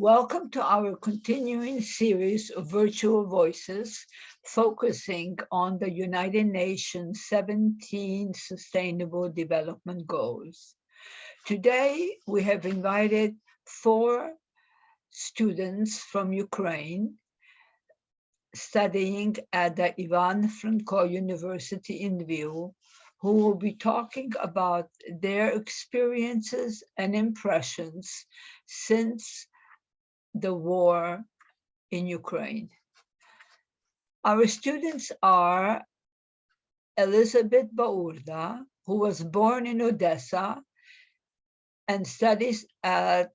Welcome to our continuing series of virtual voices focusing on the United Nations 17 Sustainable Development Goals. Today, we have invited 4 students from Ukraine studying at the Ivan Franko University in Lviv, who will be talking about their experiences and impressions since the war in Ukraine. Our students are Yelyzaveta Baurda, who was born in Odesa and studies at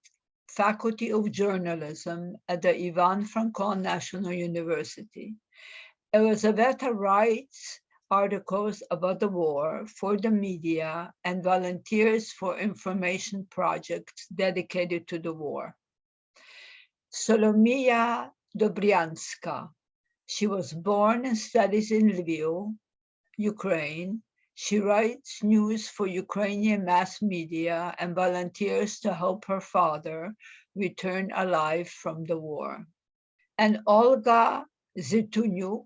Faculty of Journalism at the Ivan Franko National University. Yelyzaveta writes articles about the war for the media and volunteers for information projects dedicated to the war. Solomiia Dobrianska. She was born and studies in Lviv, Ukraine. She writes news for Ukrainian mass media and volunteers to help her father return alive from the war. And Olga Zitynyuk,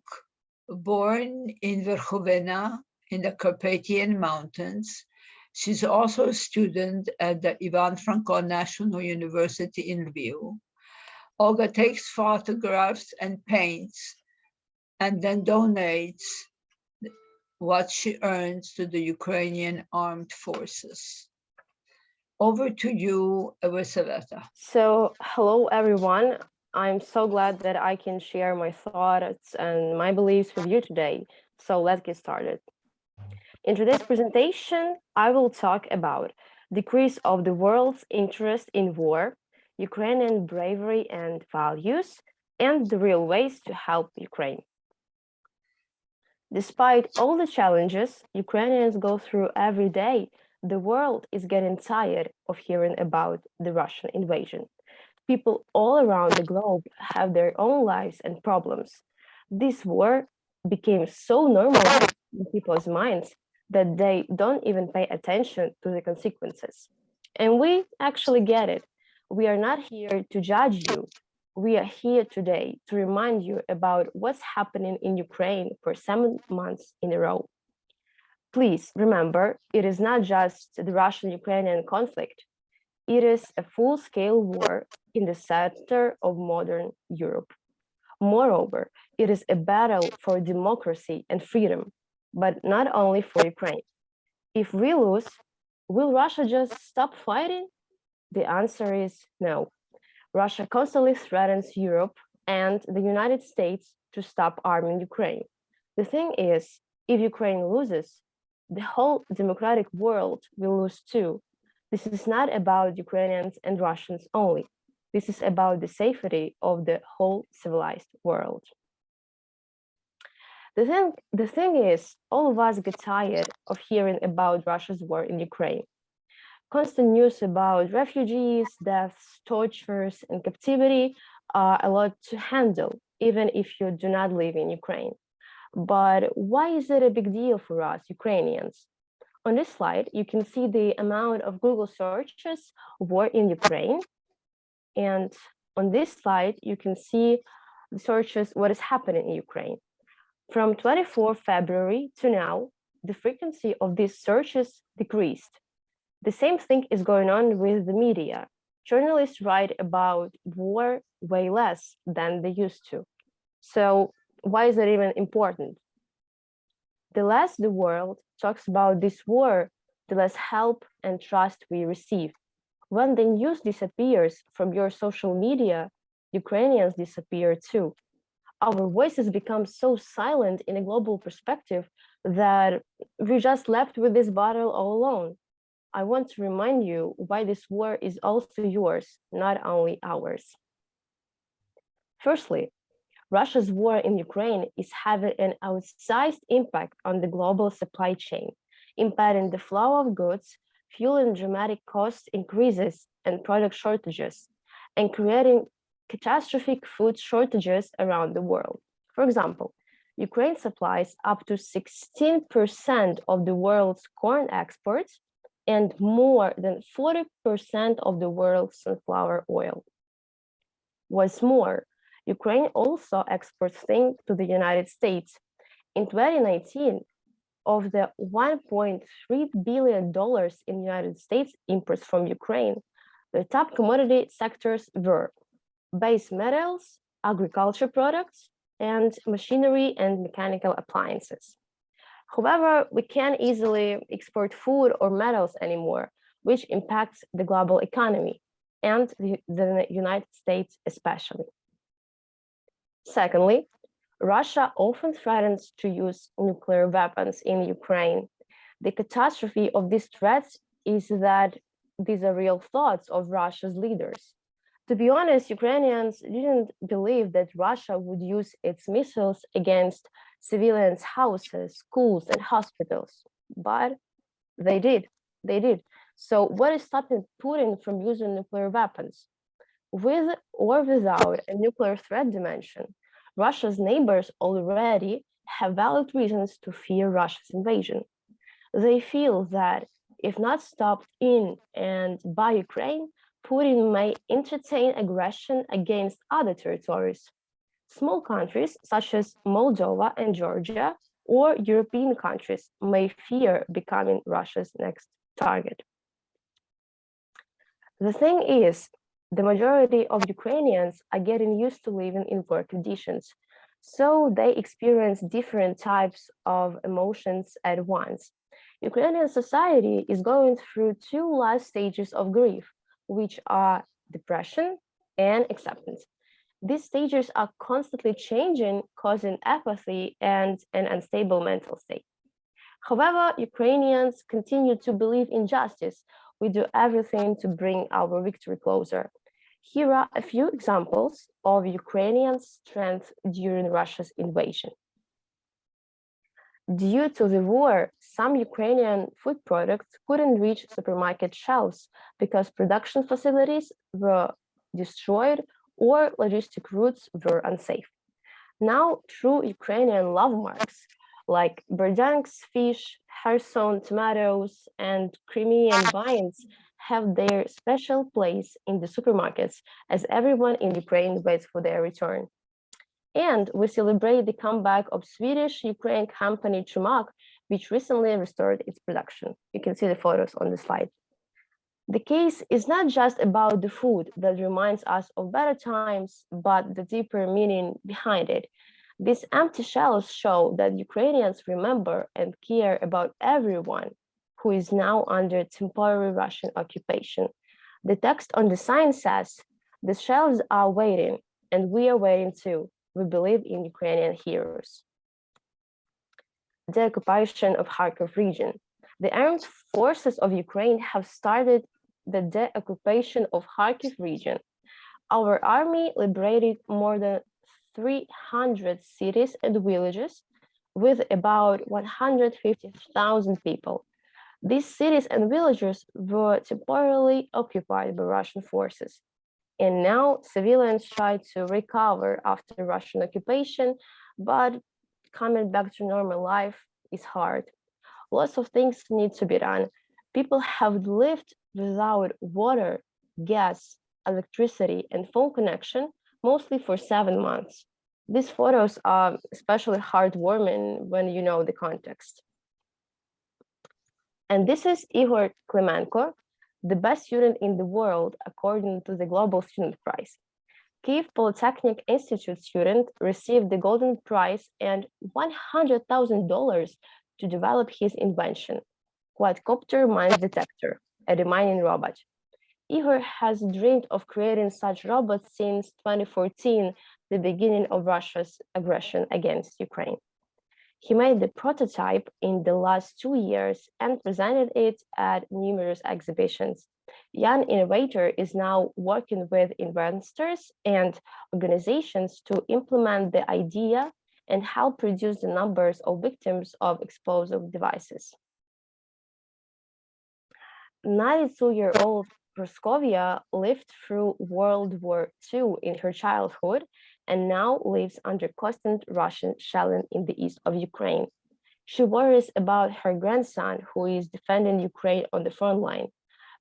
born in Verkhovena in the Carpathian Mountains. She's also a student at the Ivan Franko National University in Lviv. Olga takes photographs and paints and then donates what she earns to the Ukrainian armed forces. Over to you, Yelyzaveta. So, hello everyone. I'm so glad that I can share my thoughts and my beliefs with you today. So let's get started. In today's presentation, I will talk about decrease of the world's interest in war, Ukrainian bravery and values, and the real ways to help Ukraine. Despite all the challenges Ukrainians go through every day, the world is getting tired of hearing about the Russian invasion. People all around the globe have their own lives and problems. This war became so normalized in people's minds that they don't even pay attention to the consequences. And we actually get it. We are not here to judge you. We are here today to remind you about what's happening in Ukraine for 7 months in a row. Please remember, it is not just the Russian-Ukrainian conflict. It is a full-scale war in the center of modern Europe. Moreover, it is a battle for democracy and freedom, but not only for Ukraine. If we lose, will Russia just stop fighting? The answer is no. Russia constantly threatens Europe and the United States to stop arming Ukraine. The thing is, if Ukraine loses, the whole democratic world will lose too. This is not about Ukrainians and Russians only. This is about the safety of the whole civilized world. The thing is, all of us get tired of hearing about Russia's war in Ukraine. Constant news about refugees, deaths, tortures, and captivity are a lot to handle, even if you do not live in Ukraine. But why is it a big deal for us, Ukrainians? On this slide, you can see the amount of Google searches war in Ukraine. And on this slide, you can see the searches, what is happening in Ukraine. From 24 February to now, the frequency of these searches decreased. The same thing is going on with the media. Journalists write about war way less than they used to. So why is that even important? The less the world talks about this war, the less help and trust we receive. When the news disappears from your social media, Ukrainians disappear too. Our voices become so silent in a global perspective that we just left with this battle all alone. I want to remind you why this war is also yours, not only ours. Firstly, Russia's war in Ukraine is having an outsized impact on the global supply chain, impeding the flow of goods, fueling dramatic cost increases and product shortages, and creating catastrophic food shortages around the world. For example, Ukraine supplies up to 16% of the world's corn exports and more than 40% of the world's sunflower oil. What's more, Ukraine also exports things to the United States. In 2019, of the $1.3 billion in United States imports from Ukraine, the top commodity sectors were base metals, agriculture products, and machinery and mechanical appliances. However, we can't easily export food or metals anymore, which impacts the global economy and the United States especially. Secondly, Russia often threatens to use nuclear weapons in Ukraine. The catastrophe of these threats is that these are real thoughts of Russia's leaders. To be honest, Ukrainians didn't believe that Russia would use its missiles against civilians' houses, schools, and hospitals, but they did. They did. So, what is stopping Putin from using nuclear weapons? With or without a nuclear threat dimension, Russia's neighbors already have valid reasons to fear Russia's invasion. They feel that if not stopped in and by Ukraine, Putin may entertain aggression against other territories. Small countries such as Moldova and Georgia, or European countries, may fear becoming Russia's next target. The thing is, the majority of Ukrainians are getting used to living in poor conditions, so they experience different types of emotions at once. Ukrainian society is going through two last stages of grief, which are depression and acceptance. These stages are constantly changing, causing apathy and an unstable mental state. However, Ukrainians continue to believe in justice. We do everything to bring our victory closer. Here are a few examples of Ukrainian strength during Russia's invasion. Due to the war, some Ukrainian food products couldn't reach supermarket shelves because production facilities were destroyed or logistic routes were unsafe. Now, true Ukrainian landmarks like Berdank's fish, Kherson tomatoes, and Crimean vines have their special place in the supermarkets as everyone in Ukraine waits for their return. And we celebrate the comeback of Swedish-Ukraine company Chumak, which recently restored its production. You can see the photos on the slide. The case is not just about the food that reminds us of better times, but the deeper meaning behind it. These empty shelves show that Ukrainians remember and care about everyone who is now under temporary Russian occupation. The text on the sign says, "The shelves are waiting, and we are waiting too. We believe in Ukrainian heroes." The occupation of Kharkov region. The armed forces of Ukraine have started the deoccupation of Kharkiv region. Our army liberated more than 300 cities and villages with about 150,000 people. These cities and villages were temporarily occupied by Russian forces. And now civilians try to recover after Russian occupation, but coming back to normal life is hard. Lots of things need to be done. People have lived without water, gas, electricity, and phone connection mostly for 7 months. These photos are especially heartwarming when you know the context. And this is Igor Klimenko, the best student in the world according to the Global Student Prize. Kyiv Polytechnic Institute student received the Golden Prize and $100,000 to develop his invention, quadcopter mine detector, a demining robot. Igor has dreamed of creating such robots since 2014, the beginning of Russia's aggression against Ukraine. He made the prototype in the last 2 years and presented it at numerous exhibitions. Young innovator is now working with investors and organizations to implement the idea and help reduce the numbers of victims of explosive devices. 92-year-old Praskovia lived through World War II in her childhood and now lives under constant Russian shelling in the east of Ukraine. She worries about her grandson, who is defending Ukraine on the front line.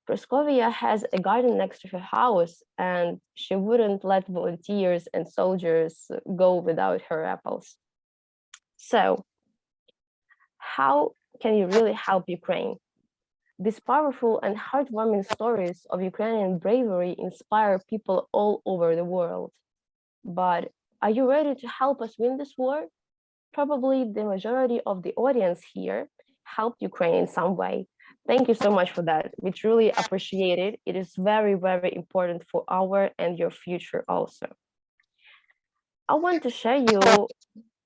Praskovia has a garden next to her house, and she wouldn't let volunteers and soldiers go without her apples. So, how can you really help Ukraine? These powerful and heartwarming stories of Ukrainian bravery inspire people all over the world. But are you ready to help us win this war? Probably the majority of the audience here helped Ukraine in some way. Thank you so much for that. We truly appreciate it. It is very, very important for our and your future also. I want to share you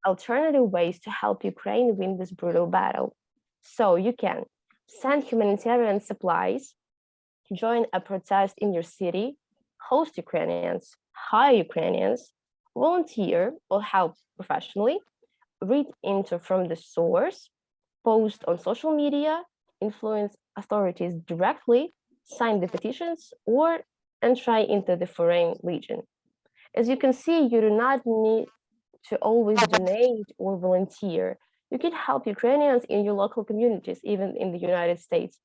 alternative ways to help Ukraine win this brutal battle. So you can send humanitarian supplies, join a protest in your city, host Ukrainians, hire Ukrainians, volunteer or help professionally, read into from the source, post on social media, influence authorities directly, sign the petitions, or enter into the Foreign Legion. As you can see, you do not need to always donate or volunteer. You can help Ukrainians in your local communities, even in the United States.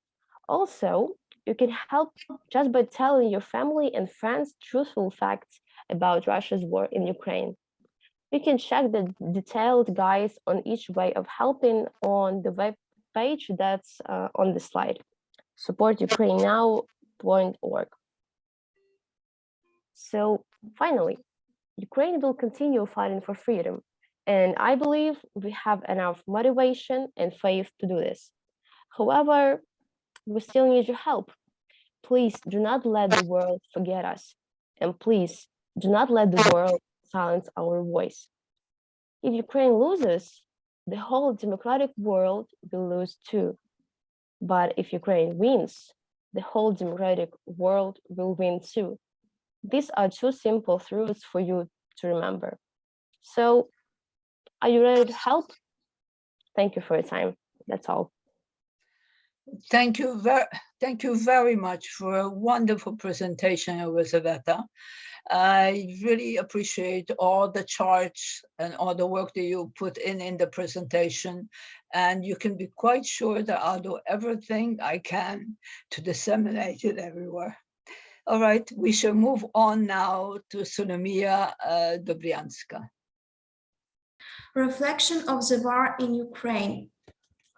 Also, you can help just by telling your family and friends truthful facts about Russia's war in Ukraine. You can check the detailed guides on each way of helping on the web page that's on the slide, supportukrainenow.org. So finally, Ukraine will continue fighting for freedom, and I believe we have enough motivation and faith to do this. However, we still need your help. Please do not let the world forget us, and please do not let the world silence our voice. If Ukraine loses, the whole democratic world will lose too. But if Ukraine wins, the whole democratic world will win too. These are two simple truths for you to remember. So, are you ready to help? Thank you for your time. That's all. Thank you very much for a wonderful presentation, Yelyzaveta. I really appreciate all the charts and all the work that you put in the presentation. And you can be quite sure that I'll do everything I can to disseminate it everywhere. All right, we shall move on now to Solomiia Dobrianska. Reflection of the war in Ukraine.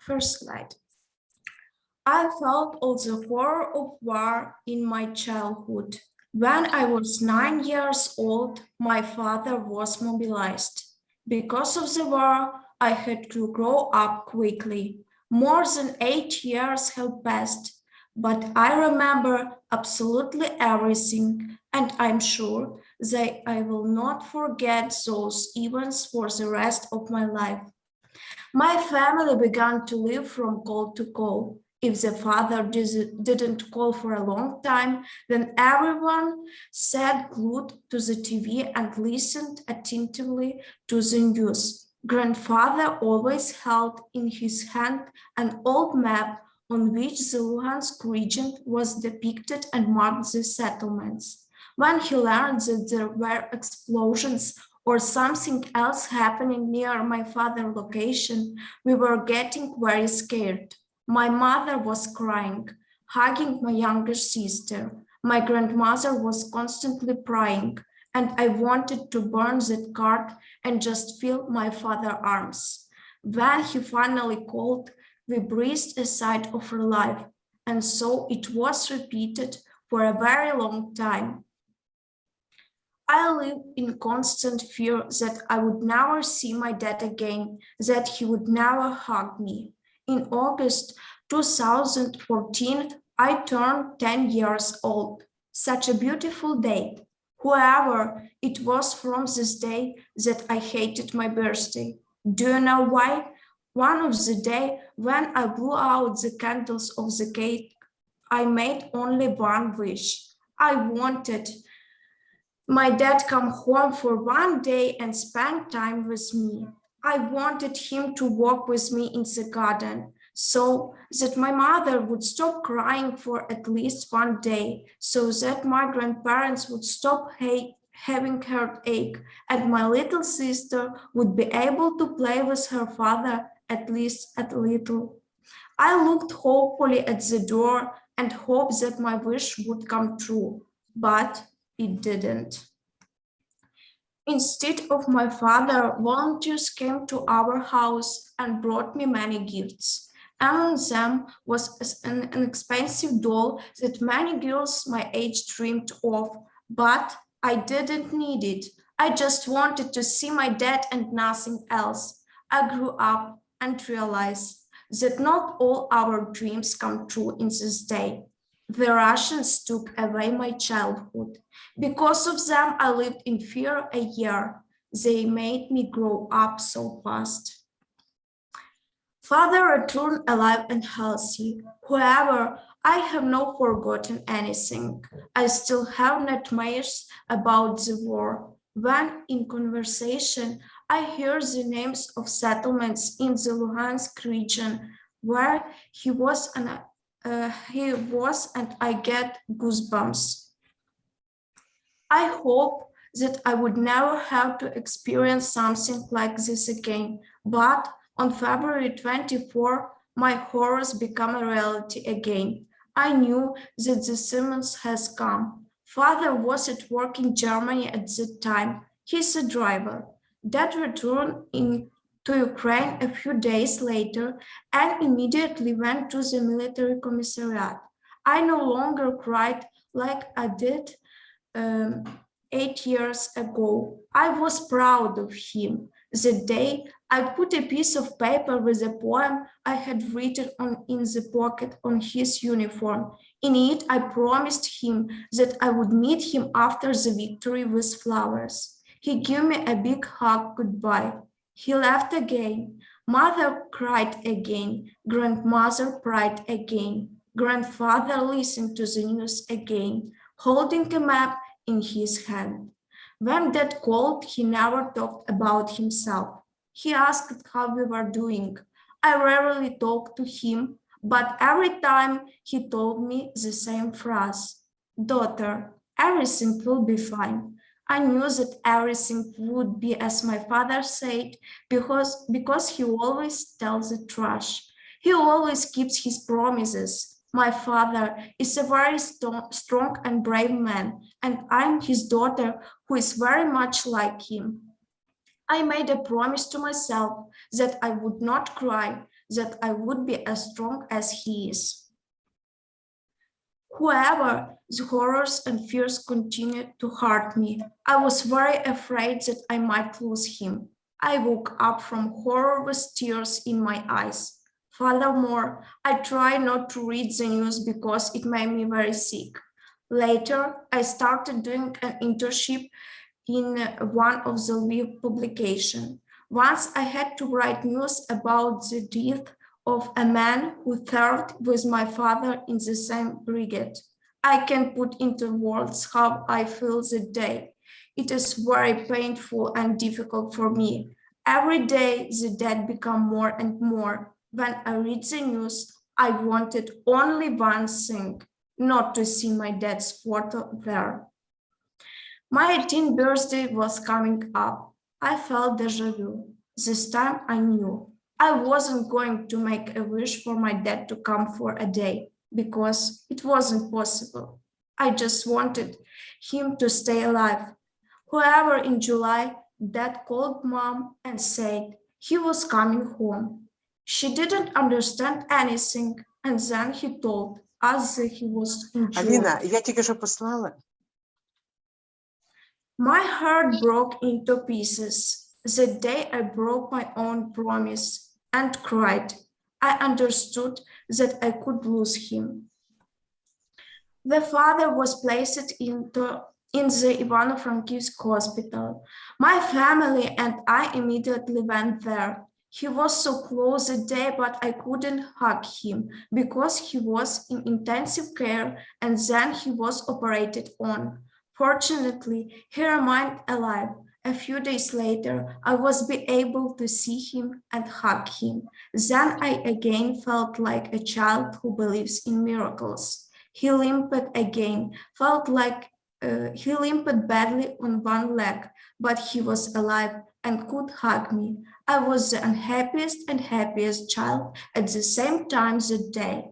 First slide. I felt all the horror of war in my childhood. When I was 9 years old, my father was mobilized. Because of the war, I had to grow up quickly. More than 8 years have passed, but I remember absolutely everything, and I'm sure that I will not forget those events for the rest of my life. My family began to live from call to call. If the father didn't call for a long time, then everyone sat glued to the TV and listened attentively to the news. Grandfather always held in his hand an old map on which the Luhansk region was depicted and marked the settlements. When he learned that there were explosions or something else happening near my father's location, we were getting very scared. My mother was crying, hugging my younger sister. My grandmother was constantly crying, and I wanted to burn that card and just feel my father's arms. When he finally called, we breathed a sigh of relief, and so it was repeated for a very long time. I lived in constant fear that I would never see my dad again, that he would never hug me. In August 2014, I turned 10 years old. Such a beautiful day. However, it was from this day that I hated my birthday. Do you know why? One of the days when I blew out the candles of the cake, I made only one wish. I wanted my dad come home for one day and spend time with me. I wanted him to walk with me in the garden so that my mother would stop crying for at least one day, so that my grandparents would stop having heartache, and my little sister would be able to play with her father at least a little. I looked hopefully at the door and hoped that my wish would come true, but it didn't. Instead of my father, volunteers came to our house and brought me many gifts. Among them was an expensive doll that many girls my age dreamed of, but I didn't need it. I just wanted to see my dad and nothing else. I grew up and realized that not all our dreams come true in this day. The Russians took away my childhood. Because of them, I lived in fear a year. They made me grow up so fast. Father returned alive and healthy. However, I have not forgotten anything. I still have nightmares about the war. When in conversation, I hear the names of settlements in the Luhansk region where he was and I get goosebumps. I hope that I would never have to experience something like this again, but on February 24, my horrors become a reality again. I knew that the summons has come. Father was at work in Germany at that time. He's a driver. Dad returned to Ukraine a few days later and immediately went to the military commissariat. I no longer cried like I did 8 years ago. I was proud of him. The day I put a piece of paper with a poem I had written in the pocket on his uniform. In it, I promised him that I would meet him after the victory with flowers. He gave me a big hug goodbye. He left again. Mother cried again. Grandmother cried again. Grandfather listened to the news again, holding a map in his hand. When Dad called, he never talked about himself. He asked how we were doing. I rarely talked to him, but every time he told me the same phrase, "Daughter, everything will be fine." I knew that everything would be as my father said because he always tells the truth. He always keeps his promises. My father is a very strong and brave man, and I'm his daughter who is very much like him. I made a promise to myself that I would not cry, that I would be as strong as he is. However, the horrors and fears continued to hurt me. I was very afraid that I might lose him. I woke up from horror with tears in my eyes. Furthermore, I tried not to read the news because it made me very sick. Later, I started doing an internship in one of the Lviv publications. Once I had to write news about the death of a man who served with my father in the same brigade. I can put into words how I feel that day. It is very painful and difficult for me. Every day the death become more and more. When I read the news, I wanted only one thing, not to see my dad's photo there. My 18th birthday was coming up. I felt deja vu. This time I knew I wasn't going to make a wish for my dad to come for a day because it wasn't possible. I just wanted him to stay alive. However, in July, Dad called Mom and said he was coming home. She didn't understand anything, and then he told us that he was in Аліна, я тільки що послала. My heart broke into pieces. The day I broke my own promise and cried, I understood that I could lose him. The father was placed in the Ivano-Frankivsk hospital. My family and I immediately went there. He was so close that day, but I couldn't hug him because he was in intensive care and then he was operated on. Fortunately, he remained alive. A few days later, I was able to see him and hug him. Then I again felt like a child who believes in miracles. He limped again, he limped badly on one leg, but he was alive and could hug me. I was the unhappiest and happiest child at the same time that day.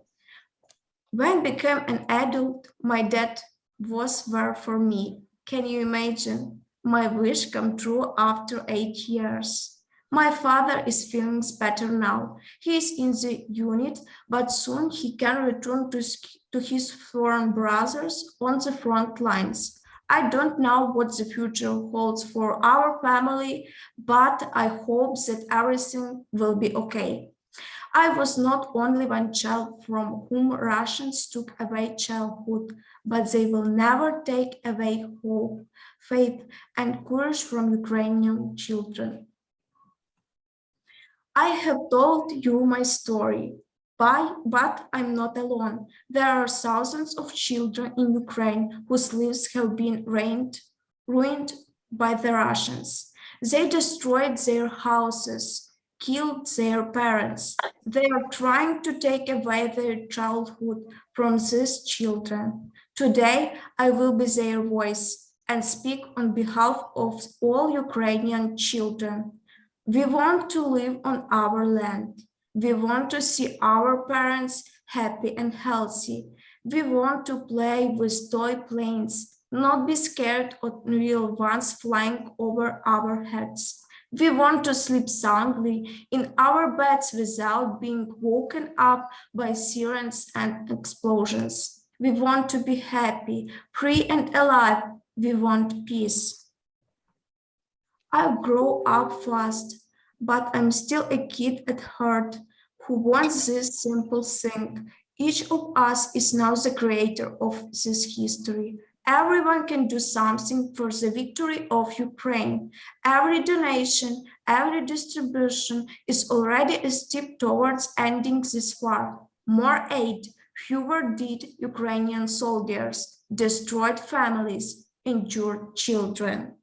When I became an adult, my dad was there for me. Can you imagine? My wish come true after 8 years. My father is feeling better now. He is in the unit, but soon he can return to his foreign brothers on the front lines. I don't know what the future holds for our family, but I hope that everything will be okay. I was not only one child from whom Russians took away childhood, but they will never take away hope, faith, and courage from Ukrainian children. I have told you my story, but I'm not alone. There are thousands of children in Ukraine whose lives have been ruined by the Russians. They destroyed their houses, killed their parents. They are trying to take away their childhood from these children. Today, I will be their voice and speak on behalf of all Ukrainian children. We want to live on our land. We want to see our parents happy and healthy. We want to play with toy planes, not be scared of real ones flying over our heads. We want to sleep soundly in our beds without being woken up by sirens and explosions. We want to be happy, free, and alive. We want peace. I grow up fast, but I'm still a kid at heart who wants this simple thing. Each of us is now the creator of this history. Everyone can do something for the victory of Ukraine. Every donation, every distribution is already a step towards ending this war. More aid, fewer dead Ukrainian soldiers, destroyed families, injured children.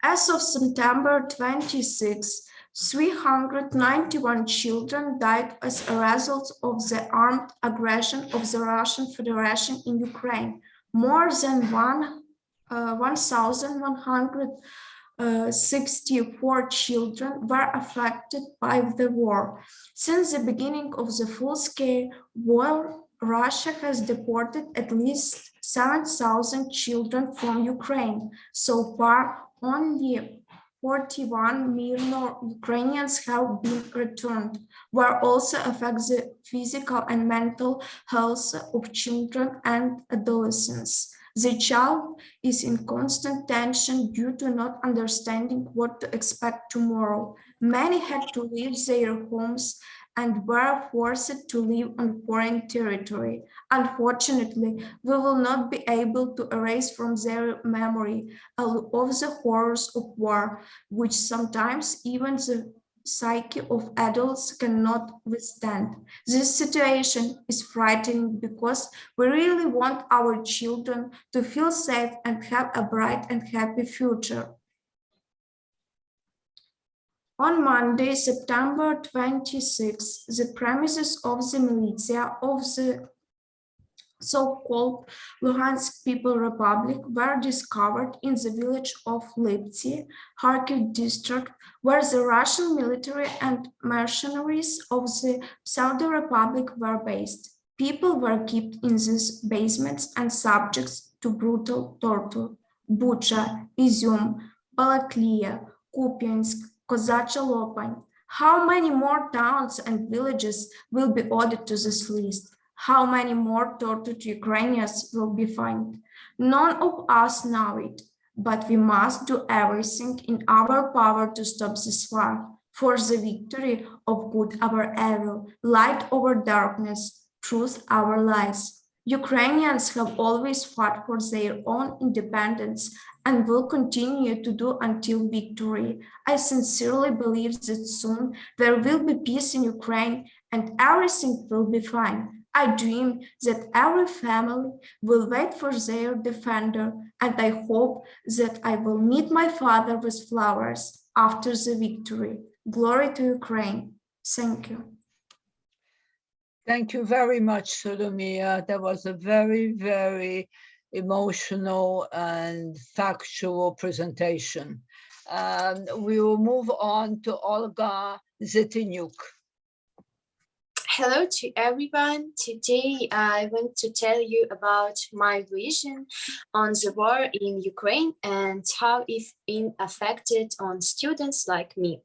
As of September 26, 391 children died as a result of the armed aggression of the Russian Federation in Ukraine. More than 1,164 children were affected by the war. Since the beginning of the full-scale war, Russia has deported at least 7,000 children from Ukraine. So far, only 41 million Ukrainians have been returned, where also affects the physical and mental health of children and adolescents. The child is in constant tension due to not understanding what to expect tomorrow. Many had to leave their homes and were forced to live on foreign territory. Unfortunately, we will not be able to erase from their memory of the horrors of war, which sometimes even the psyche of adults cannot withstand. This situation is frightening because we really want our children to feel safe and have a bright and happy future. On Monday, September 26, the premises of the militia of the so-called Luhansk People Republic were discovered in the village of Liptsi, Kharkiv district, where the Russian military and mercenaries of the pseudo-republic were based. People were kept in these basements and subject to brutal torture. Bucha, Izum, Balaklia, Kupiansk, Kozacha Lopan. How many more towns and villages will be added to this list? How many more tortured Ukrainians will be found? None of us know it, but we must do everything in our power to stop this war, for the victory of good over evil, light over darkness, truth over lies. Ukrainians have always fought for their own independence and will continue to do until victory. I sincerely believe that soon there will be peace in Ukraine and everything will be fine. I dream that every family will wait for their defender, and I hope that I will meet my father with flowers after the victory. Glory to Ukraine. Thank you. Thank you very much, Solomiia. That was a very, very emotional and factual presentation. We will move on to Olga Zitynyuk. Hello to everyone. Today I want to tell you about my vision on the war in Ukraine and how it's been affected on students like me.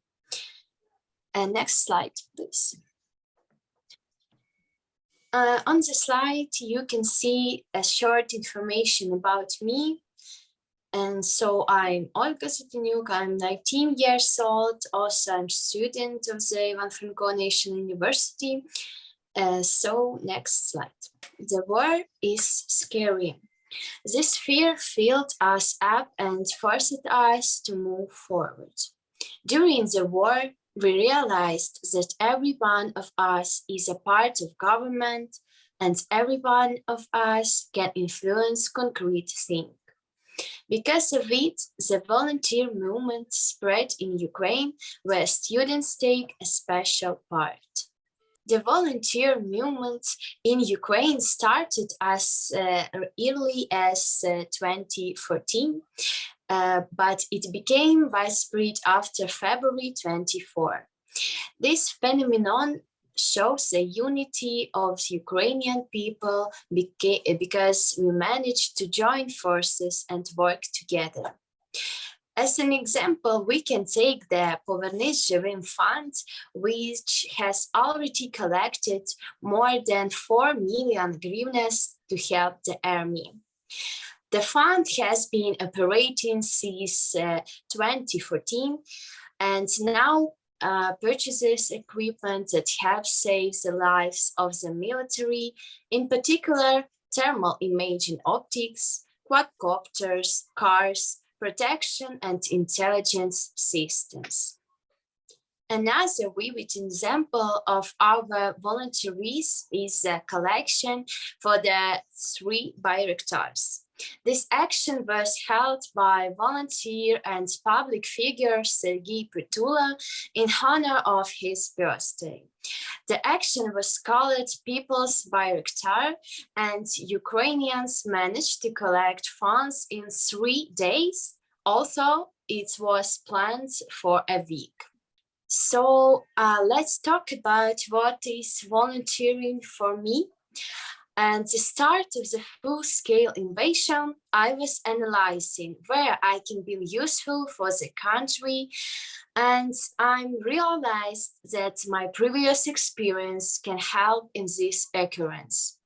And next slide, please. On the slide, you can see a short information about me. And so I'm Olga Zitynyuk, I'm 19 years old. Also, I'm student of the Ivan Franko National University. So next slide. The war is scary. This fear filled us up and forced us to move forward. During the war, we realized that every one of us is a part of government and every one of us can influence concrete things. Because of it, the volunteer movement spread in Ukraine, where students take a special part. The volunteer movement in Ukraine started as early as 2014, but it became widespread after February 24. This phenomenon shows the unity of the Ukrainian people because we managed to join forces and work together. As an example, we can take the Povernish Живим Fund, which has already collected more than 4 million hryvnias to help the army. The fund has been operating since 2014 and now purchases equipment that helps save the lives of the military, in particular thermal imaging optics, quadcopters, cars, protection and intelligence systems. Another vivid example of our volunteerism is a collection for the 3 Bayraktars. This action was held by volunteer and public figure Sergei Pritula in honor of his birthday. The action was called People's Bayraktar, and Ukrainians managed to collect funds in 3 days, although it was planned for a week. So let's talk about what is volunteering for me. At the start of the full-scale invasion, I was analyzing where I can be useful for the country, and I realized that my previous experience can help in this occurrence.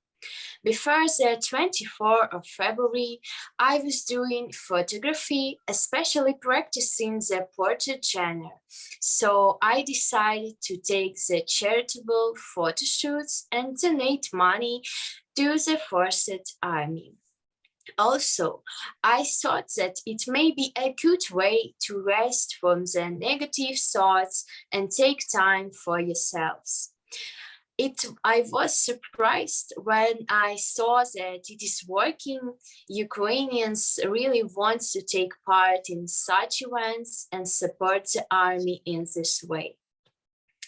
Before the 24th of February, I was doing photography, especially practicing the portrait genre. So I decided to take the charitable photo shoots and donate money to the forced army. Also, I thought that it may be a good way to rest from the negative thoughts and take time for yourselves. I was surprised when I saw that it is working. Ukrainians really want to take part in such events and support the army in this way.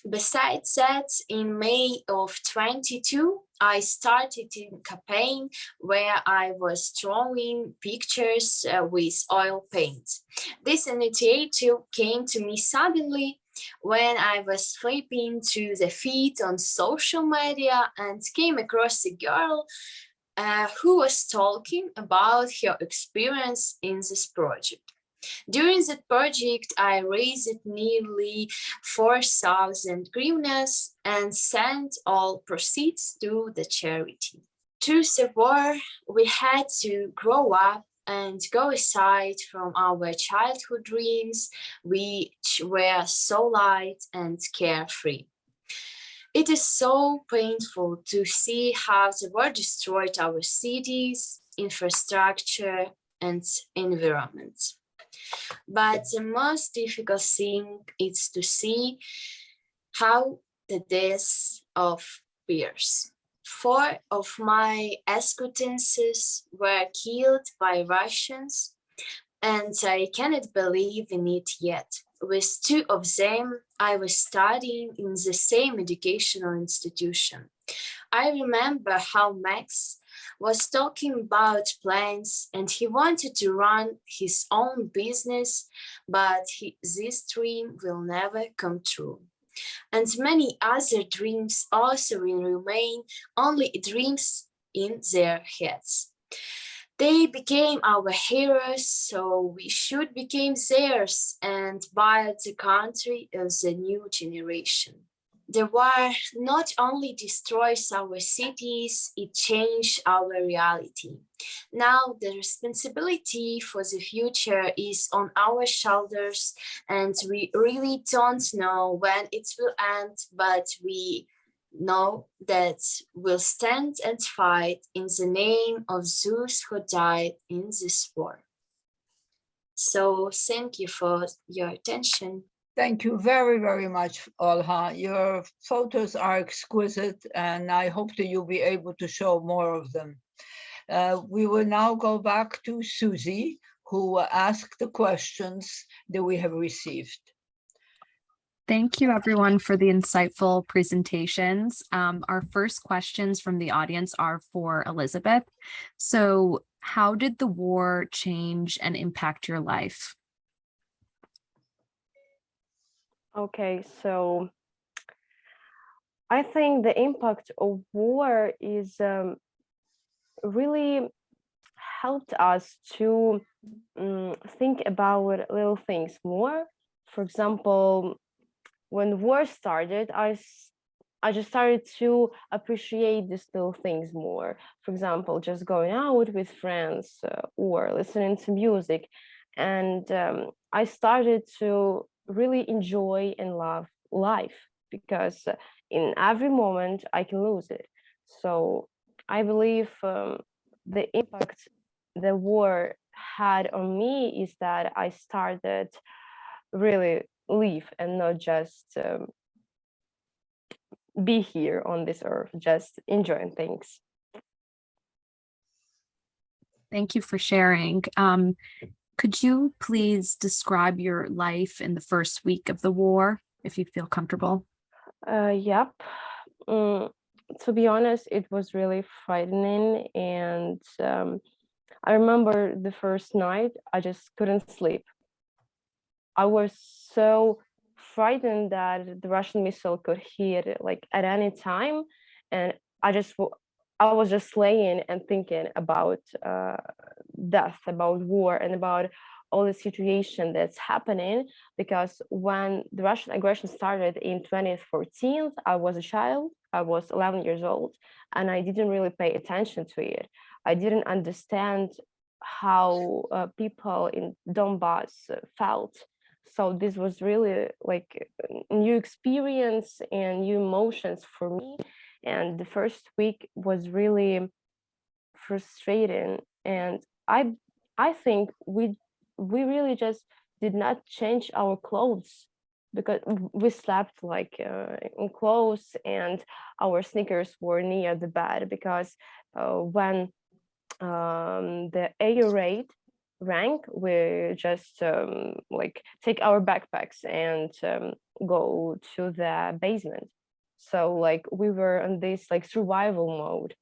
Besides that, in May of 22, I started a campaign where I was drawing pictures with oil paint. This initiative came to me suddenly when I was flipping through the feed on social media and came across a girl who was talking about her experience in this project. During that project, I raised nearly 4,000 hryvnias and sent all proceeds to the charity. Through the war, we had to grow up and go aside from our childhood dreams, which were so light and carefree. It is so painful to see how the war destroyed our cities, infrastructure, and environment. But the most difficult thing is to see how the deaths of peers. 4 of my acquaintances were killed by Russians, and I cannot believe in it yet. With 2 of them, I was studying in the same educational institution. I remember how Max, was talking about plans and he wanted to run his own business, but this dream will never come true. And many other dreams also will remain only dreams in their heads. They became our heroes, so we should become theirs and build the country of the new generation. The war not only destroys our cities, it changed our reality. Now the responsibility for the future is on our shoulders, and we really don't know when it will end, but we know that we'll stand and fight in the name of those who died in this war. So thank you for your attention. Thank you very, very much, Olga. Your photos are exquisite, and I hope that you'll be able to show more of them. We will now go back to Susie, who will ask the questions that we have received. Thank you, everyone, for the insightful presentations. Our first questions from the audience are for Elizabeth. So, how did the war change and impact your life? Okay, so I think the impact of war is really helped us to think about little things more. For example, when war started, I just started to appreciate these little things more. For example, just going out with friends or listening to music. And I started to really enjoy and love life, because in every moment I can lose it. So I believe the impact the war had on me is that I started really live and not just be here on this earth, just enjoying things. Thank you for sharing. Could you please describe your life in the first week of the war, if you feel comfortable? Yep. To be honest, it was really frightening. And I remember the first night, I just couldn't sleep. I was so frightened that the Russian missile could hit like at any time. And I was just laying and thinking about death, about war, and about all the situation that's happening. Because when the Russian aggression started in 2014, I was a child. I was 11 years old, and I didn't really pay attention to it. I didn't understand how people in Donbass felt. So this was really like a new experience and new emotions for me. And the first week was really frustrating. And I think we really just did not change our clothes, because we slept like in clothes, and our sneakers were near the bed, because when the air raid rang, we just like take our backpacks and go to the basement. So like we were on this like survival mode.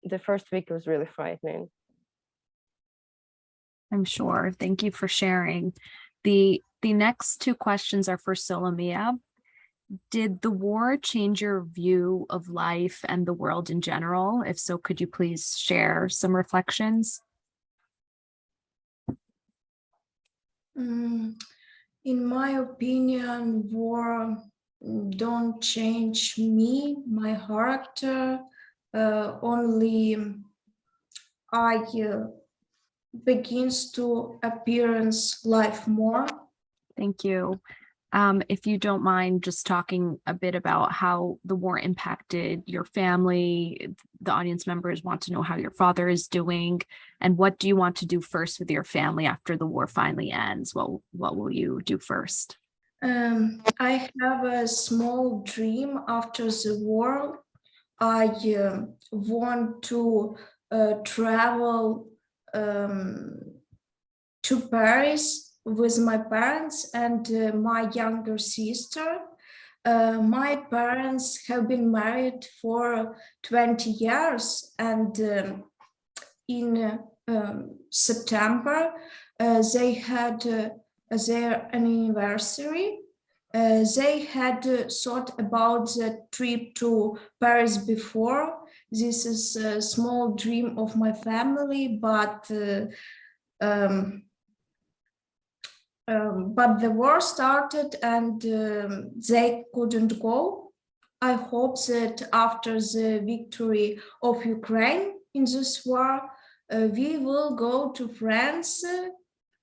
The first week was really frightening. I'm sure. Thank you for sharing. The next two questions are for Solomiia. Did the war change your view of life and the world in general? If so, could you please share some reflections? In my opinion, war don't change me, my character. Only I begins to appearance life more. Thank you. If you don't mind just talking a bit about how the war impacted your family, the audience members want to know how your father is doing, and what do you want to do first with your family after the war finally ends? What will you do first? I have a small dream after the war. I want to travel to Paris with my parents and my younger sister. My parents have been married for 20 years, and in September they had their anniversary. They had thought about the trip to Paris before. This is a small dream of my family, but the war started and they couldn't go. I hope that after the victory of Ukraine in this war, we will go to France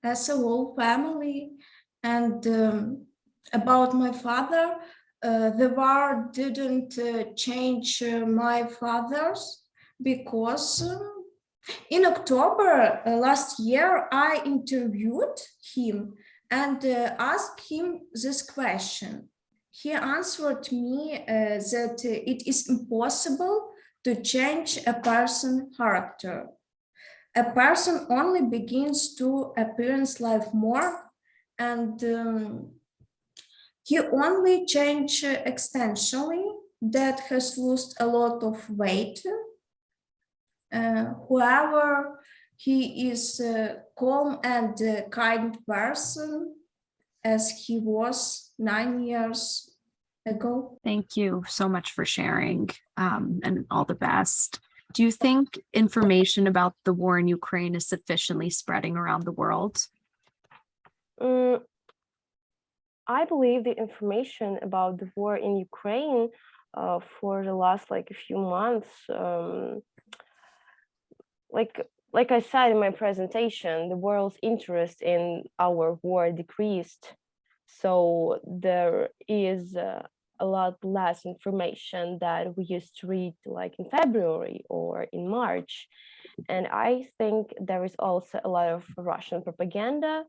as a whole family. And about my father, the war didn't change my father's, because in October last year, I interviewed him and asked him this question. He answered me that it is impossible to change a person's character. A person only begins to appearance life more, and he only changed extensionally, that has lost a lot of weight. Whoever he is a calm and kind person as he was 9 years ago. Thank you so much for sharing, and all the best. Do you think information about the war in Ukraine is sufficiently spreading around the world? I believe the information about the war in Ukraine for the last a few months, like I said in my presentation, the world's interest in our war decreased. So there is a lot less information that we used to read in February or in March. And I think there is also a lot of Russian propaganda.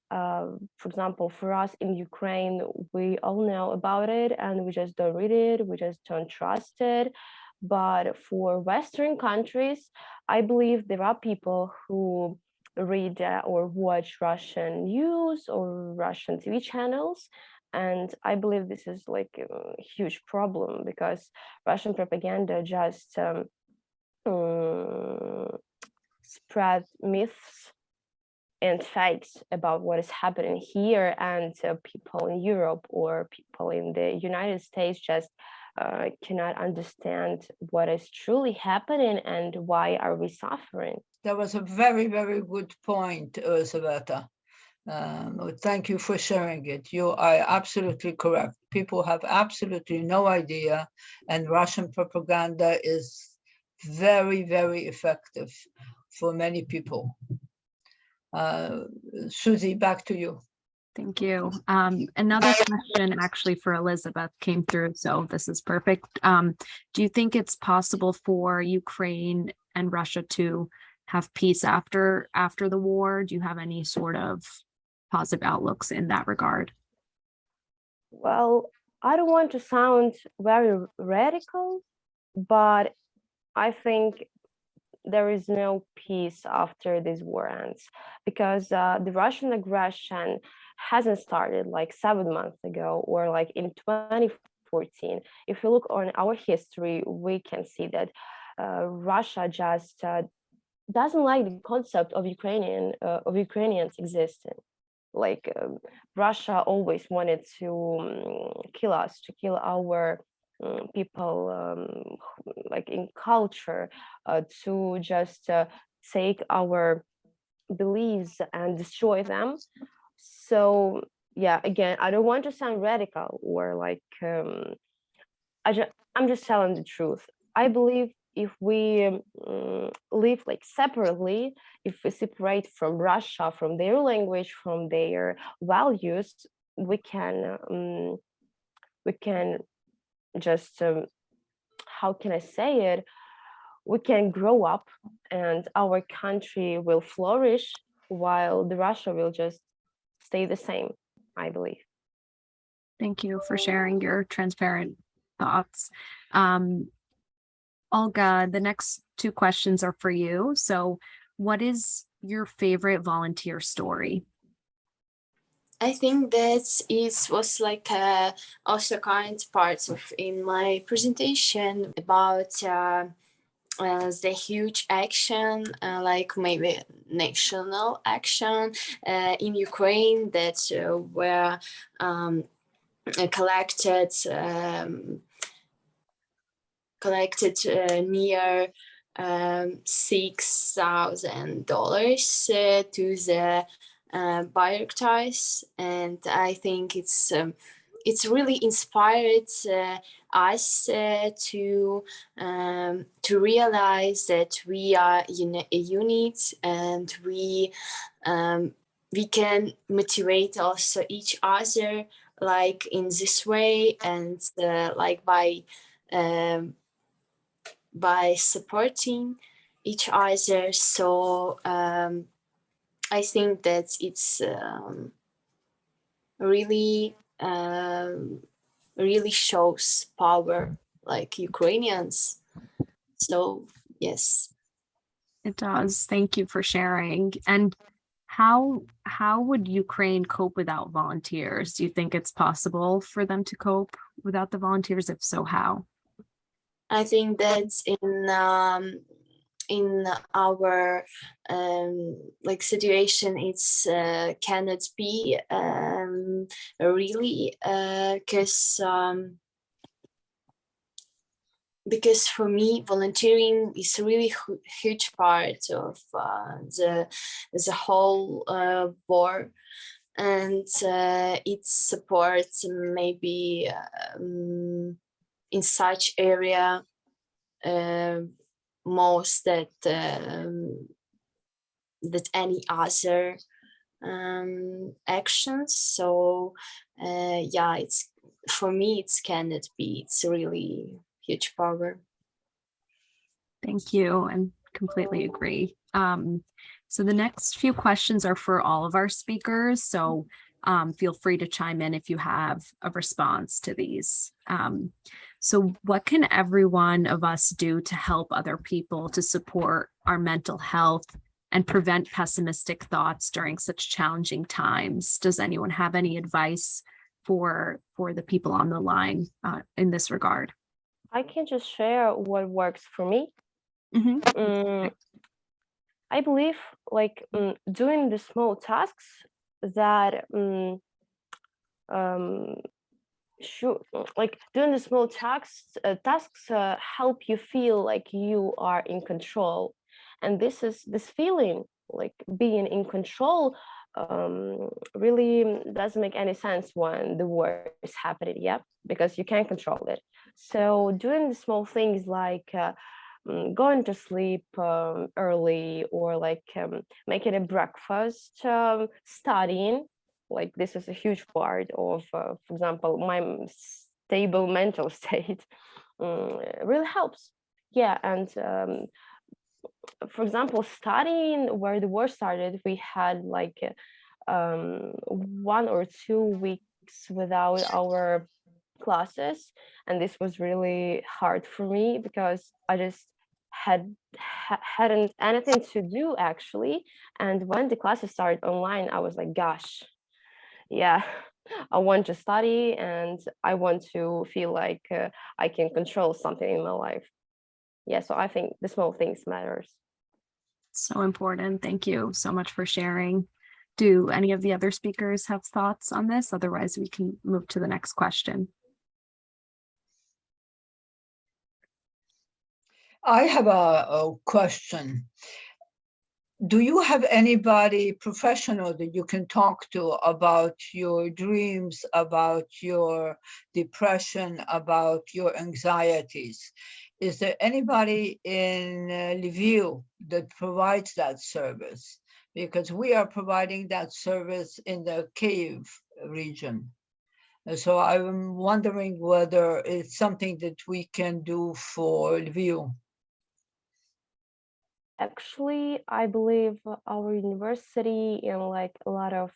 For example, for us in Ukraine, we all know about it and we just don't read it, we just don't trust it. But for Western countries, I believe there are people who read or watch Russian news or Russian TV channels. And I believe this is a huge problem, because Russian propaganda just spread myths and facts about what is happening here, and people in Europe or people in the United States just cannot understand what is truly happening and why are we suffering. That was a very, very good point, Yelyzaveta. Thank you for sharing it. You are absolutely correct. People have absolutely no idea, and Russian propaganda is very, very effective for many people. Susie, back to you. Thank you. Another question actually for Elizabeth came through, so this is perfect. Do you think it's possible for Ukraine and Russia to have peace after the war? Do you have any sort of positive outlooks in that regard? Well, I don't want to sound very radical, but I think there is no peace after this war ends, because the Russian aggression hasn't started 7 months ago or in 2014. If you look on our history, we can see that Russia just doesn't like the concept of Ukrainians existing. Russia always wanted to kill us, to kill our people in culture, to just take our beliefs and destroy them. So yeah, again, I don't want to sound radical or I'm just telling the truth. I believe if we live separately, if we separate from Russia, from their language, from their values, we can just how can I say it? We can grow up and our country will flourish while the Russia will just stay the same, I believe. Thank you for sharing your transparent thoughts. Olga, the next two questions are for you. So what is your favorite volunteer story? I think that it was like also kind part of in my presentation about the huge action, like maybe national action in Ukraine that were collected near $6,000 to the Bayraktars, and I think it's really inspired us to realize that we are a unit, and we can motivate also each other like in this way, and like by supporting each other. So I think that it's really really shows power like Ukrainians. So yes. It does. Thank you for sharing. And how would Ukraine cope without volunteers? Do you think it's possible for them to cope without the volunteers? If so, how? I think that in our like situation, it's cannot be really because for me volunteering is a really huge part of the whole war, and it supports maybe in such area most that any other actions. So yeah, it's for me it's cannot be, it's really huge power. Thank you, and completely agree. So the next few questions are for all of our speakers. So feel free to chime in if you have a response to these. So what can every one of us do to help other people to support our mental health and prevent pessimistic thoughts during such challenging times? Does anyone have any advice for the people on the line in this regard? I can just share what works for me. I believe like doing the small tasks that like doing the small tasks help you feel like you are in control, and this feeling like being in control really doesn't make any sense when the war is happening, yeah, because you can't control it. So doing the small things like going to sleep early, or like making a breakfast, studying, like this is a huge part of, for example, my stable mental state, really helps. Yeah, and for example, studying where the war started, we had like 1 or 2 weeks without our classes, and this was really hard for me because I just hadn't anything to do actually. And when the classes started online, I was like, gosh, yeah, I want to study and I want to feel like I can control something in my life. Yeah, so I think the small things matters. So important. Thank you so much for sharing. Do any of the other speakers have thoughts on this? Otherwise, we can move to the next question. I have a question. Do you have anybody professional that you can talk to about your dreams, about your depression, about your anxieties? Is there anybody in Lviv that provides that service? Because we are providing that service in the Kyiv region. So I'm wondering whether it's something that we can do for Lviv. Actually, I believe our university and like a lot of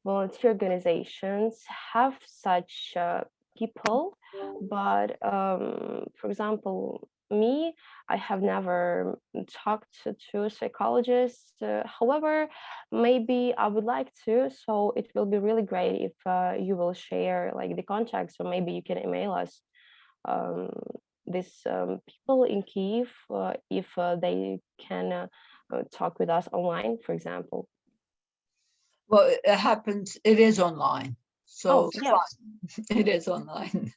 volunteer organizations have such people, but for example, me, I have never talked to a psychologist. However, maybe I would like to. So it will be really great if you will share like the contacts, or maybe you can email us um, these people in Kyiv if they can talk with us online, for example. Well, it happens, it is online. So Oh, yes. it is online.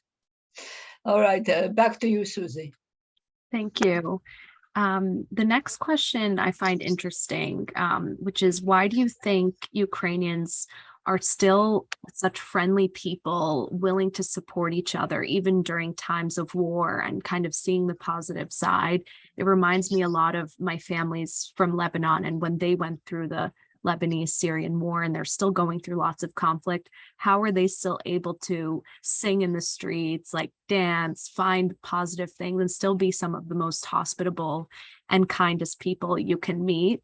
All right, back to you, Susie. Thank you. The next question I find interesting, which is, why do you think Ukrainians are still such friendly people, willing to support each other, even during times of war, and kind of seeing the positive side? It reminds me a lot of my families from Lebanon, and when they went through the Lebanese-Syrian war, and they're still going through lots of conflict. How are they still able to sing in the streets, like dance, find positive things, and still be some of the most hospitable and kindest people you can meet?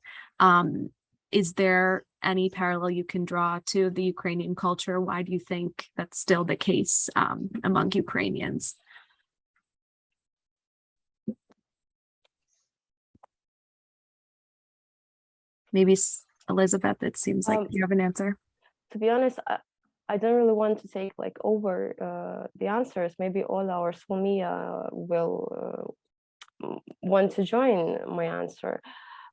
Is there any parallel you can draw to the Ukrainian culture? Why do you think that's still the case among Ukrainians? Maybe Elizabeth, it seems like you have an answer. To be honest, I don't really want to take like over the answers. Maybe all our Solomiia will want to join my answer.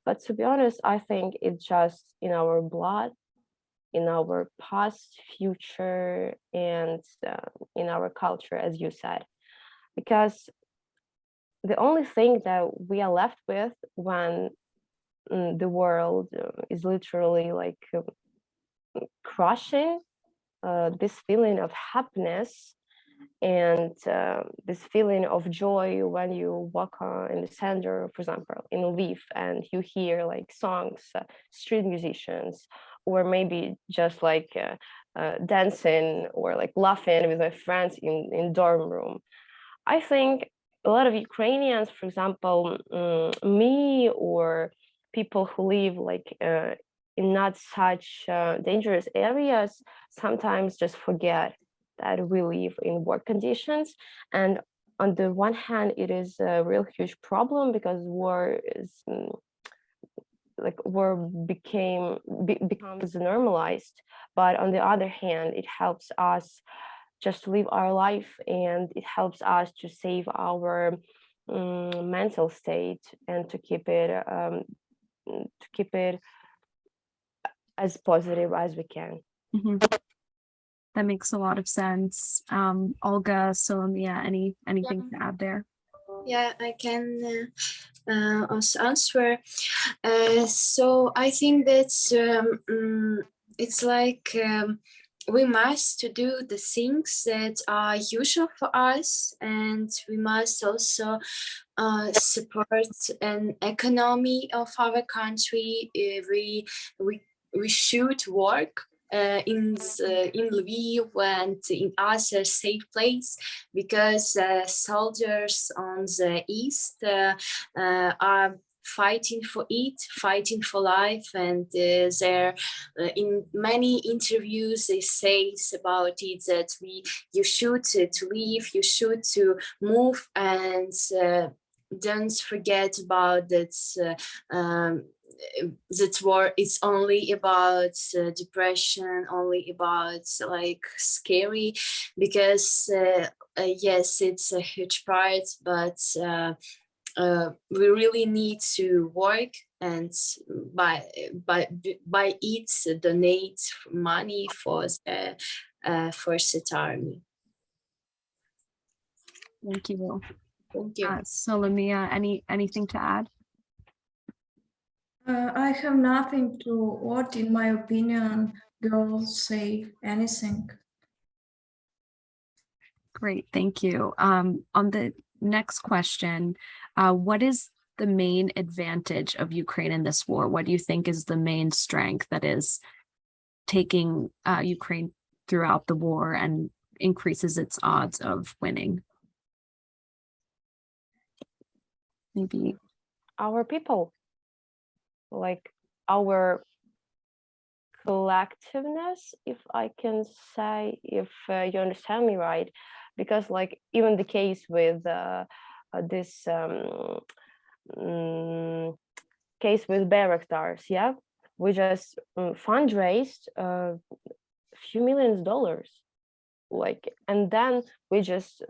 But to be honest, I think it's just in our blood, in our past, future, and in our culture, as you said. Because the only thing that we are left with when the world is literally like crushing, this feeling of happiness and this feeling of joy when you walk in the center, for example, in Lviv, and you hear like songs, street musicians, or maybe just like dancing or like laughing with my friends in dorm room. I think a lot of Ukrainians, for example, me or people who live like in not such dangerous areas, sometimes just forget that we live in war conditions. And on the one hand, it is a real huge problem because war is like war becomes normalized. But on the other hand, it helps us just live our life, and it helps us to save our mental state and to keep it as positive as we can. Mm-hmm. That makes a lot of sense. Olga, Solomiia, anything to add there? Yeah, I can also answer. So I think that it's like we must do the things that are usual for us, and we must also support an economy of our country. We should work in Lviv and in other safe place, because soldiers on the east are fighting for it, fighting for life, and they're in many interviews they say about it that you should to leave, you should to move, and don't forget about that. That war is only about depression, only about like scary, because yes, it's a huge part, but we really need to work, and by it donate money for the first army. Thank you. Thank you. Solomiia, anything to add? I have nothing to add. In my opinion, girls say anything. Great, thank you. On the next question, what is the main advantage of Ukraine in this war? What do you think is the main strength that is taking Ukraine throughout the war and increases its odds of winning? Maybe Our people, like our collectiveness, if I can say, if you understand me right, because like even the case with this case with Bayraktars, yeah, we just fundraised a few $millions, like, and then we just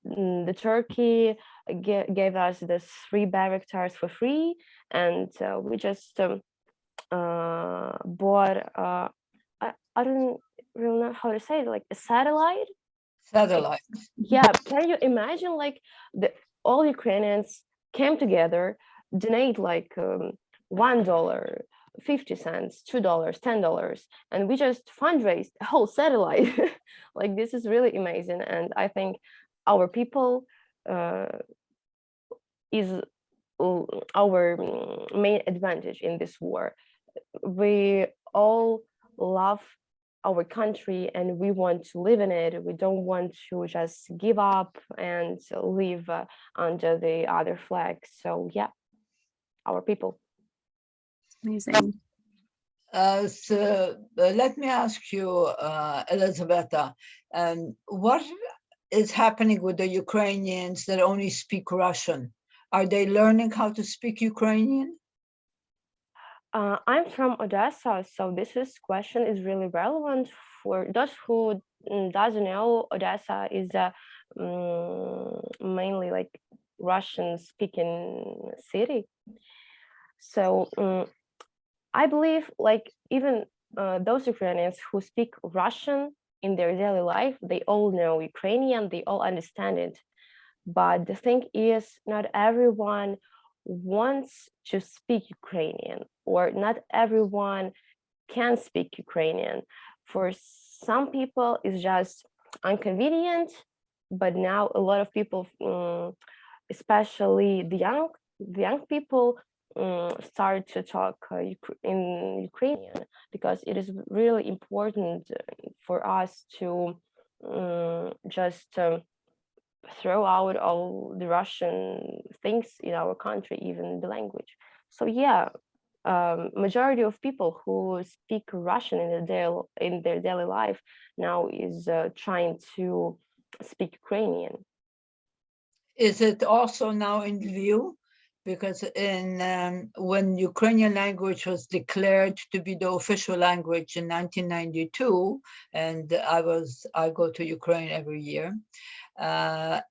the Turkey gave us this 3 Bayraktars for free, and we just bought I don't really know how to say it, like a satellite. Yeah, can you imagine, like, all Ukrainians came together, donate like $1, 50 cents, $2, $10, and we just fundraised a whole satellite. Like, this is really amazing, and I think our people is our main advantage in this war. We all love our country and we want to live in it. We don't want to just give up and live under the other flag. So yeah, our people. Amazing. So let me ask you, Yelyzaveta, what is happening with the Ukrainians that only speak Russian? Are they learning how to speak Ukrainian? I'm from Odessa, so this question is really relevant for those who doesn't know. Odessa is mainly like Russian-speaking city. So I believe, like, even those Ukrainians who speak Russian in their daily life, they all know Ukrainian, they all understand it. But the thing is, not everyone wants to speak Ukrainian, or not everyone can speak Ukrainian. For some people, it's just inconvenient, but now a lot of people, especially the young people, start to talk in Ukrainian, because it is really important for us to just throw out all the Russian things in our country, even the language. So yeah, majority of people who speak Russian in their daily life now is trying to speak Ukrainian. Is it also now in Lviv? Because when Ukrainian language was declared to be the official language in 1992, and I go to Ukraine every year,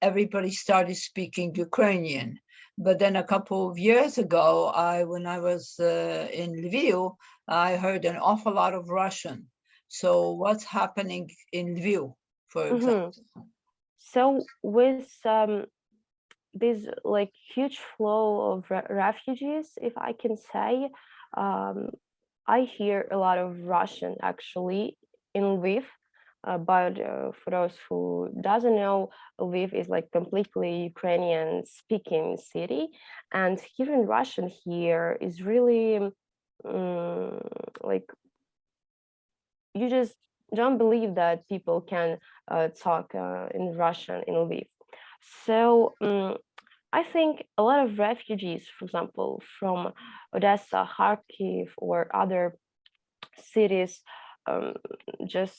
everybody started speaking Ukrainian. But then a couple of years ago, when I was in Lviv, I heard an awful lot of Russian. So what's happening in Lviv, for example? So with this like huge flow of refugees, if I can say, I hear a lot of Russian actually in Lviv. But for those who doesn't know, Lviv is like completely Ukrainian speaking city, and hearing Russian here is really like, you just don't believe that people can talk in Russian in Lviv. So I think a lot of refugees, for example, from Odessa, Kharkiv, or other cities, just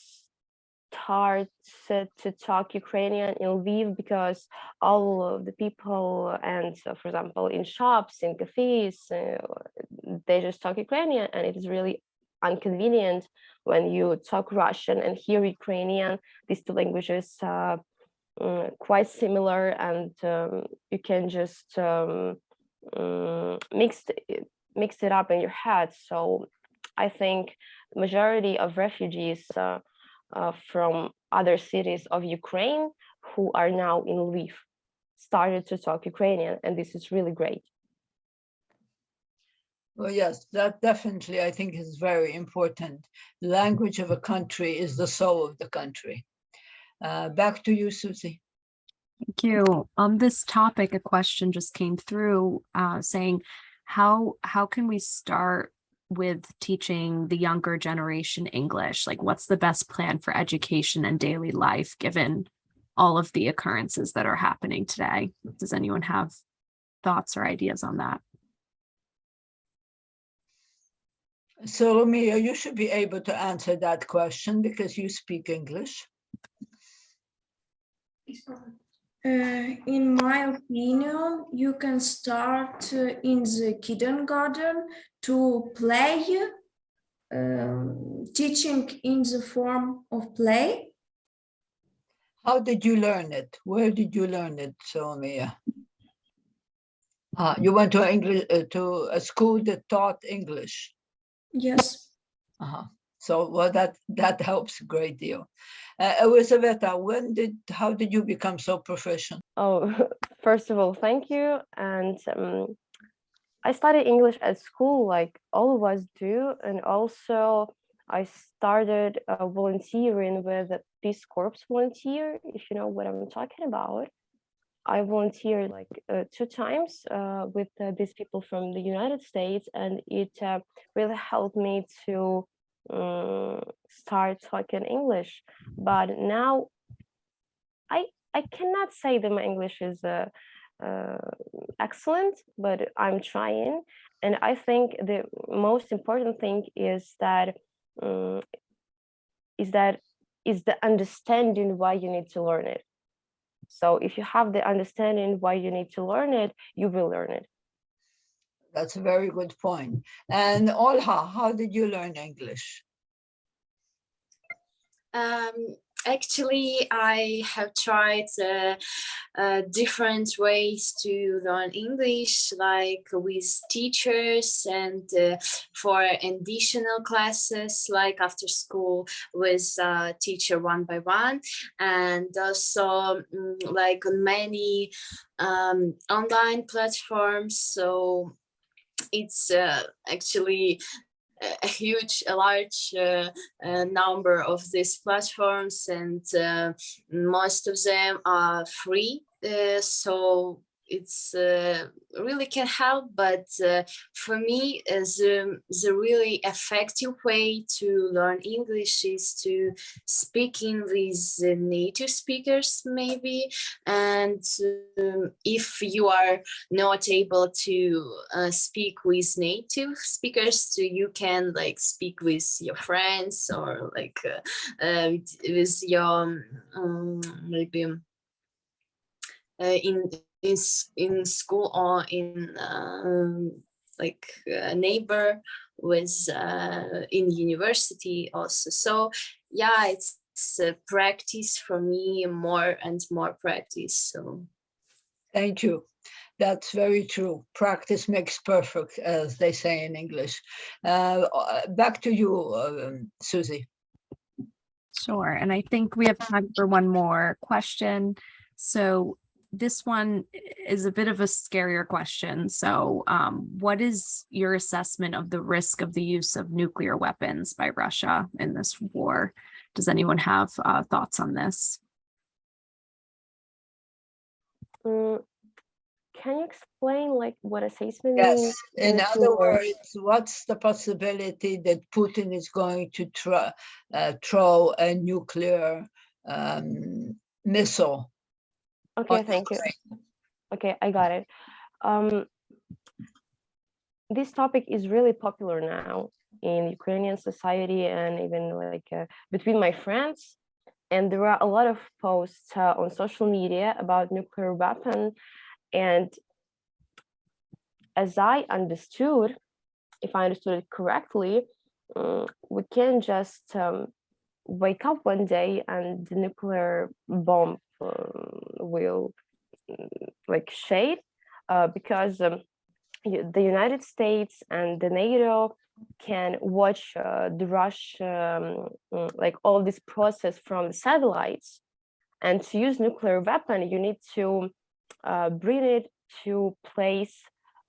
start to talk Ukrainian in Lviv, because all of the people, and for example, in shops, in cafes, they just talk Ukrainian, and it is really inconvenient when you talk Russian and hear Ukrainian. These two languages quite similar, and you can just mix it up in your head. So I think majority of refugees from other cities of Ukraine who are now in Lviv started to talk Ukrainian, and this is really great. Well, yes, that definitely I think is very important. The language of a country is the soul of the country. Back to you, Susie. Thank you. On this topic, a question just came through saying, how can we start with teaching the younger generation English? Like, what's the best plan for education and daily life, given all of the occurrences that are happening today? Does anyone have thoughts or ideas on that? Solomiia, you should be able to answer that question because you speak English. In my opinion, you can start in the kindergarten to play, teaching in the form of play. How did you learn it? Where did you learn it, Solomiia? You went to English to a school that taught English. Yes. So well, that helps a great deal. Yelyzaveta, how did you become so proficient? Oh, first of all, thank you. And I studied English at school, like all of us do. And also, I started volunteering with a Peace Corps volunteer, if you know what I'm talking about. I volunteered like 2 times with these people from the United States, and it really helped me to start talking English. But now I cannot say that my English is excellent, but I'm trying. And I think the most important thing is that is the understanding why you need to learn it. So if you have the understanding why you need to learn it, you will learn it. That's a very good point. And Olga, how did you learn English? Actually, I have tried different ways to learn English, like with teachers and for additional classes, like after school with teacher one by one, and also like on many online platforms. So it's actually a large number of these platforms, and most of them are free. So it's really can help, but for me, the really effective way to learn English is to speaking with native speakers, maybe. And if you are not able to speak with native speakers, so you can like speak with your friends or like with your maybe in school or in like a neighbor with in university also. So yeah, it's a practice for me, more and more practice. So Thank you. That's very true. Practice makes perfect, as they say in English. Back to you, Susie. Sure. And I think we have time for one more question. So this one is a bit of a scarier question. So what is your assessment of the risk of the use of nuclear weapons by Russia in this war? Does anyone have thoughts on this? Can you explain like what assessment Yes. means? In two other words? words, what's the possibility that Putin is going to throw a nuclear missile? Okay, thank you. Okay, I got it. This topic is really popular now in Ukrainian society and even like between my friends. And there are a lot of posts on social media about nuclear weapon. And as I understood, if I understood it correctly, we can just wake up one day and the nuclear bomb will like shade because the United States and the NATO can watch the Russia, like all this process from the satellites. And to use nuclear weapon, you need to bring it to place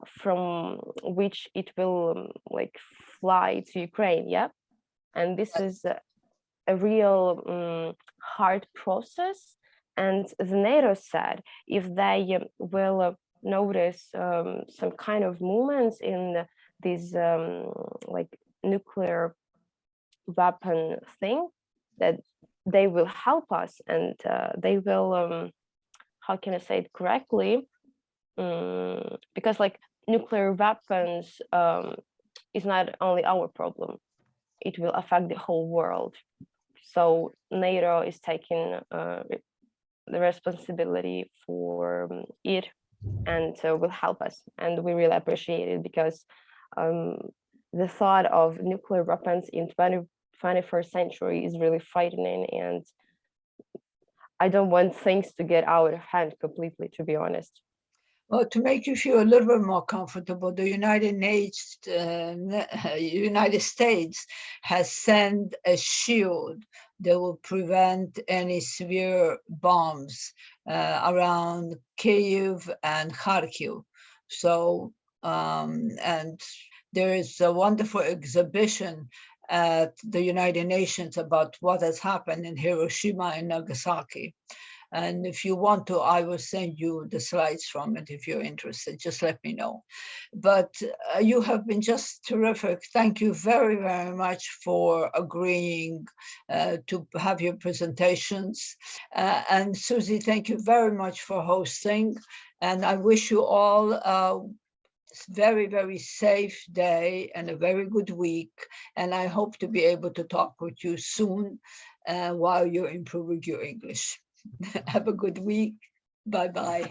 from which it will like fly to Ukraine. Yeah, and this is a real hard process. And the NATO said if they will notice some kind of movements in this like nuclear weapon thing, that they will help us and they will how can I say it correctly, because like nuclear weapons is not only our problem, it will affect the whole world. So NATO is taking the responsibility for it, and will help us. And we really appreciate it, because the thought of nuclear weapons in 21st century is really frightening, and I don't want things to get out of hand completely, to be honest. Well, to make you feel a little bit more comfortable, the United States has sent a shield that will prevent any severe bombs around Kyiv and Kharkiv. So, and there is a wonderful exhibition at the United Nations about what has happened in Hiroshima and Nagasaki. And if you want to, I will send you the slides from it if you're interested. Just let me know. But you have been just terrific. Thank you very, very much for agreeing to have your presentations. And Susie, thank you very much for hosting. And I wish you all a very, very safe day and a very good week. And I hope to be able to talk with you soon while you're improving your English. Have a good week. Bye-bye.